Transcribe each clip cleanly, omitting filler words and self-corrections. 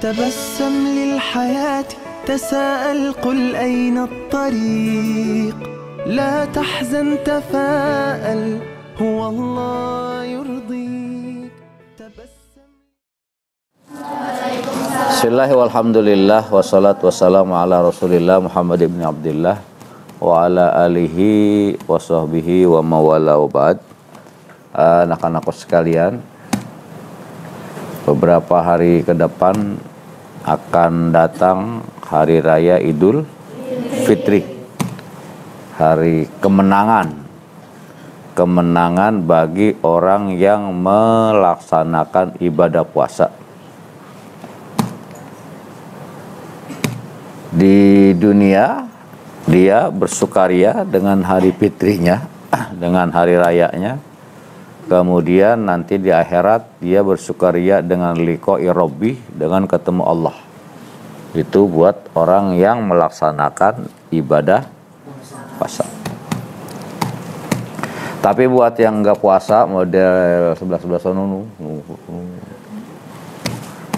تبسم للحياة تساءل قل أين الطريق لا تحزن تفاءل هو الله يرضيك تبسم. Bismillahirrahmanirrahim. Walhamdulillah wassalatu wassalamu ala Rasulillah Muhammad ibn Abdillah wa ala alihi wa sahbihi wa mawala wa ba'd. Anak-anakku sekalian, beberapa hari ke depan akan datang hari raya Idul Fitri, hari kemenangan bagi orang yang melaksanakan ibadah puasa. Di dunia dia bersukaria dengan hari fitrinya, dengan hari rayanya. Kemudian nanti di akhirat dia bersukaria dengan liqa'i rabbih, dengan ketemu Allah. Itu buat orang yang melaksanakan ibadah puasa. Tapi buat yang enggak puasa, model 11-11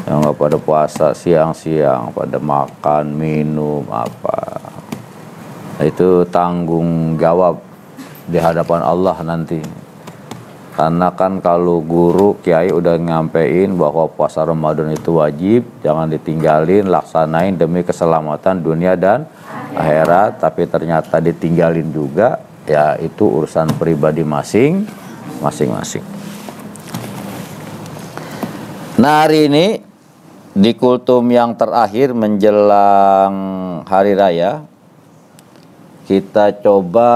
yang enggak pada puasa, siang-siang pada makan, minum apa, itu tanggung jawab di hadapan Allah nanti. Karena kan kalau guru kiai udah nyampein bahwa puasa Ramadan itu wajib, jangan ditinggalin, laksanain demi keselamatan dunia dan akhirat. Tapi ternyata ditinggalin juga, ya itu urusan pribadi masing-masing. Nah, hari ini di kultum yang terakhir menjelang hari raya, kita coba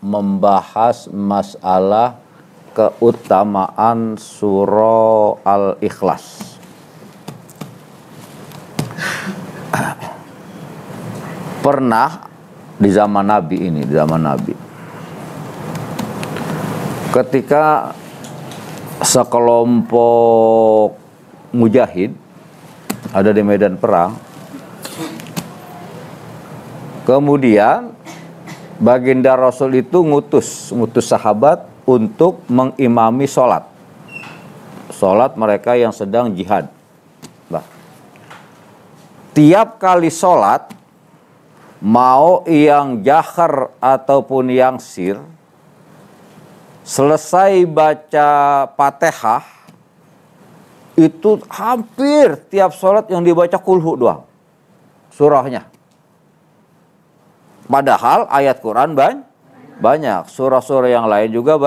membahas masalah keutamaan surah Al-Ikhlas. Pernah di zaman Nabi, ketika sekelompok mujahid ada di medan perang, kemudian baginda Rasul itu ngutus sahabat untuk mengimami sholat mereka yang sedang jihad. Tiap kali sholat, mau yang jahar ataupun yang sir, selesai baca Fatihah, itu hampir tiap sholat yang dibaca kulhu doang surahnya. Padahal ayat Quran banyak, surah-surah yang lain juga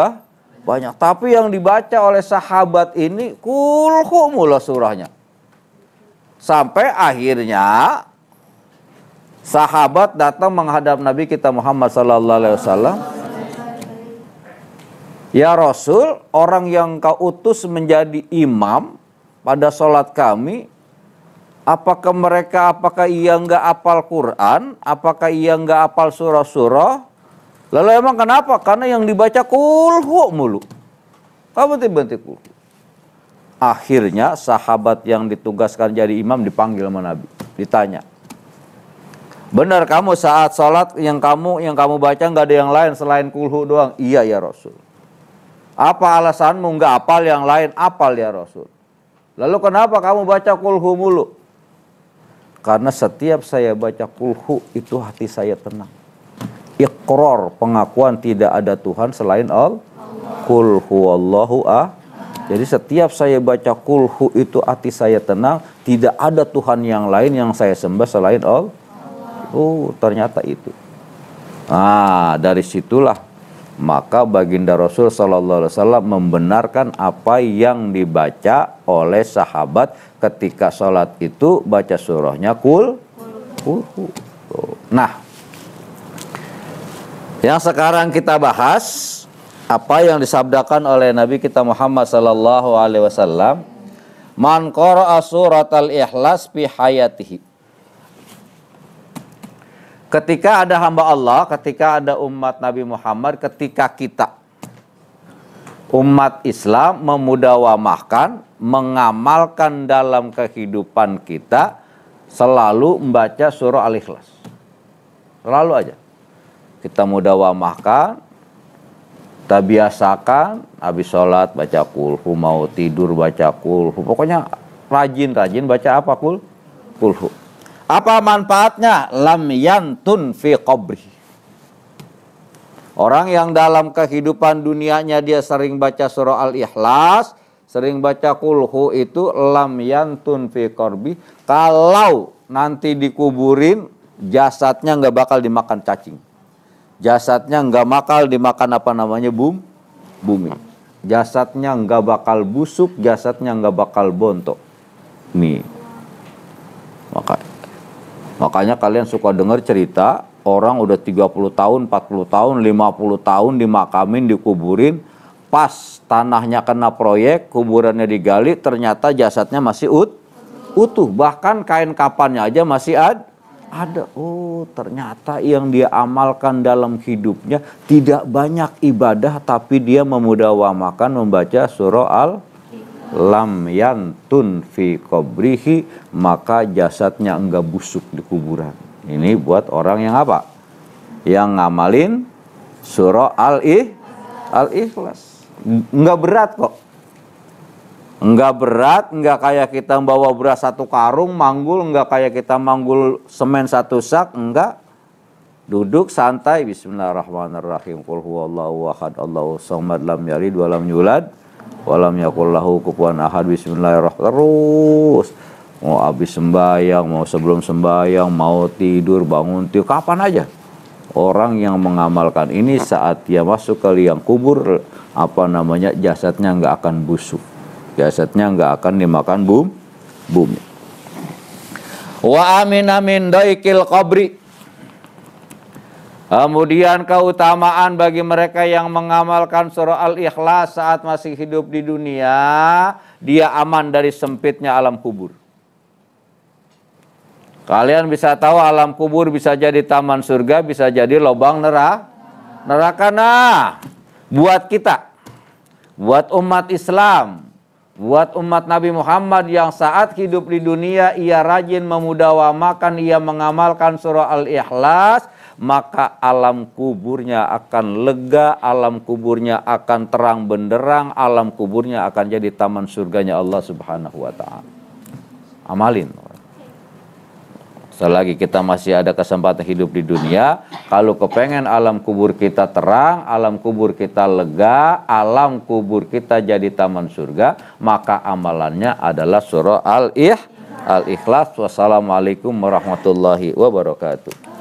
banyak. Tapi yang dibaca oleh sahabat ini kulhu mula surahnya. Sampai akhirnya sahabat datang menghadap Nabi kita Muhammad sallallahu alaihi wasallam. Ya Rasul, orang yang kau utus menjadi imam pada sholat kami, apakah ia enggak hafal Quran? Apakah ia enggak hafal surah-surah? Lalu emang kenapa? Karena yang dibaca kulhu mulu. Kamu berhenti kulhu. Akhirnya sahabat yang ditugaskan jadi imam dipanggil sama Nabi, ditanya, benar kamu saat sholat yang kamu baca nggak ada yang lain selain kulhu doang? Iya ya Rasul. Apa alasanmu nggak hafal yang lain? Hafal ya Rasul. Lalu kenapa kamu baca kulhu mulu? Karena setiap saya baca kulhu itu hati saya tenang. Iqrar, pengakuan tidak ada Tuhan selain Allah. Qul huwallahu ahad. Jadi setiap saya baca kulhu itu hati saya tenang, tidak ada Tuhan yang lain yang saya sembah selain Allah. Oh, ternyata itu. Nah, dari situlah maka baginda Rasul sallallahu alaihi wasallam membenarkan apa yang dibaca oleh sahabat ketika sholat itu, baca surahnya kulhu. Nah, yang sekarang kita bahas apa yang disabdakan oleh Nabi kita Muhammad sallallahu alaihi wasallam, man qara'a suratal ikhlas fi hayatihi. Ketika ada hamba Allah, ketika ada umat Nabi Muhammad, ketika kita umat Islam memudawamahkan, mengamalkan dalam kehidupan kita, selalu membaca surah Al-Ikhlas. Selalu aja. Kita mudawamahkan, kita biasakan, habis sholat baca kulhu, mau tidur baca kulhu. Pokoknya rajin-rajin baca apa? Kulhu. Apa manfaatnya? Lam yantun fi qabri. Orang yang dalam kehidupan dunianya dia sering baca surah Al-Ikhlas, sering baca kulhu itu lam yantun fi qabri. Kalau nanti dikuburin, jasadnya nggak bakal dimakan cacing. Jasadnya nggak bakal dimakan bumi. Jasadnya nggak bakal busuk, jasadnya nggak bakal bontok. Nih. Makanya kalian suka dengar cerita orang udah 30 tahun, 40 tahun, 50 tahun dimakamin, dikuburin, pas tanahnya kena proyek, kuburannya digali, ternyata jasadnya masih utuh. Bahkan kain kapannya aja masih ada. Oh, ternyata yang dia amalkan dalam hidupnya tidak banyak ibadah, tapi dia memudawamakan membaca surah Lam yantun fi qabrihi, maka jasadnya enggak busuk di kuburan. Ini buat orang yang apa? Yang ngamalin surah Al-Ikhlas. Enggak berat kok. Enggak berat, enggak kayak kita bawa beras 1 karung, manggul, enggak kayak kita manggul semen 1 sak, enggak. Duduk santai, bismillahirrahmanirrahim. Qul huwallahu ahad, Allahu samad, lam yalid wa lam yulad walam yakul lahu kufuwan ahad. Bismillahirrahmanirrahim. Terus mau habis sembahyang, mau sebelum sembahyang, mau tidur, bangun tidur, kapan aja. Orang yang mengamalkan ini saat dia masuk ke liang kubur, jasadnya nggak akan busuk. Jasadnya nggak akan dimakan bumi. Wa amin amin daikil qabri. Kemudian keutamaan bagi mereka yang mengamalkan surah Al-Ikhlas saat masih hidup di dunia, dia aman dari sempitnya alam kubur. Kalian bisa tahu alam kubur bisa jadi taman surga, bisa jadi lubang neraka. Nah, buat kita, buat umat Islam, buat umat Nabi Muhammad yang saat hidup di dunia ia rajin memudawamakan, ia mengamalkan surah Al-Ikhlas, maka alam kuburnya akan lega, alam kuburnya akan terang benderang, alam kuburnya akan jadi taman surganya Allah Subhanahu wa ta'ala. Amalin. Selagi kita masih ada kesempatan hidup di dunia, kalau kepengen alam kubur kita terang, alam kubur kita lega, alam kubur kita jadi taman surga, maka amalannya adalah surah Al-Ikhlas. Wassalamualaikum warahmatullahi wabarakatuh.